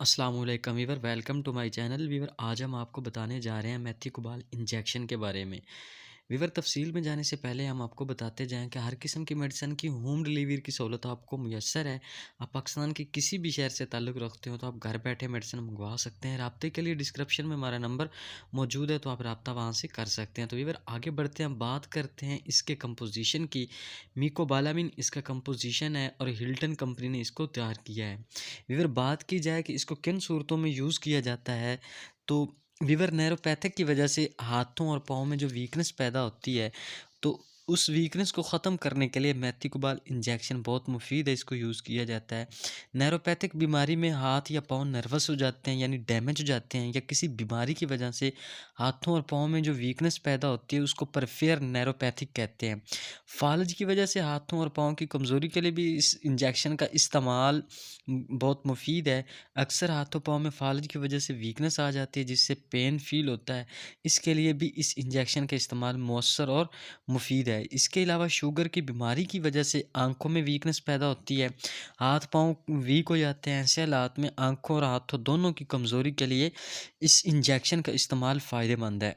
अस्सलाम वालेकुम viewer, welcome to my channel viewer. आज हम आपको बताने जा रहे हैं मेथिकोबाल इंजेक्शन के बारे में। वीवर, तफसील में जाने से पहले हम आपको बताते जाएं कि हर किस्म की मेडिसिन की होम डिलीवरी की सहूलत आपको मुयस्सर है। आप पाकिस्तान के किसी भी शहर से ताल्लुक़ रखते हो तो आप घर बैठे मेडिसिन मंगवा सकते हैं। राब्ते के लिए डिस्क्रिप्शन में हमारा नंबर मौजूद है, तो आप रब्ता वहाँ से कर सकते हैं। तो वीवर, आगे बढ़ते हैं, हम बात करते हैं इसके कंपोजिशन की। मिकोबालामिन इसका कंपोजिशन है और हिल्टन कंपनी ने इसको तैयार किया है। वीवर, बात की जाए कि इसको किन सूरतों में यूज़ किया जाता है, तो वीवर नैरोपैथिक की वजह से हाथों और पाँव में जो वीकनेस पैदा होती है, तो उस वीकनेस को ख़त्म करने के लिए मेथिकोबाल इंजेक्शन बहुत मुफीद है, इसको यूज़ किया जाता है। नैरोपैथिक बीमारी में हाथ या पाँव नर्वस हो जाते हैं, यानी डैमेज हो जाते हैं, या किसी बीमारी की वजह से हाथों और पाँव में जो वीकनेस पैदा होती है उसको परफेयर नैरोपैथिक कहते हैं। फालज की वजह से हाथों और पाँव की कमज़ोरी के लिए भी इस इंजेक्शन का इस्तेमाल बहुत मुफीद है। अक्सर हाथों पाँव में फालज की वजह से वीकनेस आ जाती है, जिससे पेन फ़ील होता है। इसके लिए भी इस इंजेक्शन का इस्तेमाल मौसर और मुफीद है। इसके अलावा शुगर की बीमारी की वजह से आँखों में वीकनेस पैदा होती है, हाथ पाँव वीक हो जाते हैं। ऐसे हालात में आँखों और हाथों दोनों की कमज़ोरी के लिए इस इंजेक्शन का इस्तेमाल फ़ायदेमंद है।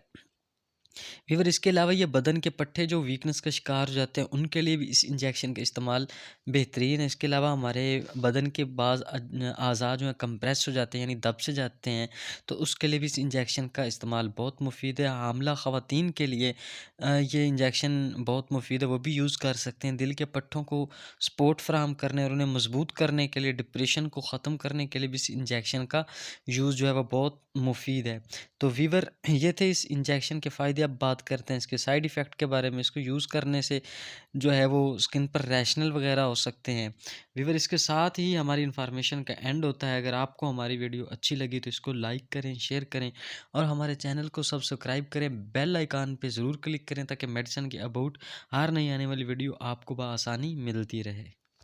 फ़ीवर, इसके अलावा ये बदन के पट्टे जो वीकनेस का शिकार हो जाते हैं उनके लिए भी इस इंजेक्शन का इस्तेमाल बेहतरीन है। इसके अलावा हमारे बदन के बाज़ अज़ा जो हैं कंप्रेस हो जाते हैं, यानी दब से जाते हैं, तो उसके लिए भी इस इंजेक्शन का इस्तेमाल बहुत मुफीद है। हामला ख़वातीन के लिए ये इंजेक्शन बहुत मुफीद है, वो भी यूज़ कर सकते हैं। दिल के पट्टों को सपोर्ट फ़राहम करने और उन्हें मज़बूत करने के लिए, डिप्रेशन को ख़त्म करने के लिए भी इस इंजेक्शन का यूज़ जो है वो बहुत मुफीद है। तो वीवर, ये थे इस इंजेक्शन के फ़ायदे। अब बात करते हैं इसके साइड इफ़ेक्ट के बारे में। इसको यूज़ करने से जो है वो स्किन पर रैशनल वगैरह हो सकते हैं। वीवर, इसके साथ ही हमारी इन्फॉर्मेशन का एंड होता है। अगर आपको हमारी वीडियो अच्छी लगी तो इसको लाइक करें, शेयर करें और हमारे चैनल को सब्सक्राइब करें। बेल आइकन पे ज़रूर क्लिक करें ताकि मेडिसिन के अबाउट हर नई आने वाली वीडियो आपको बआसानी मिलती रहे।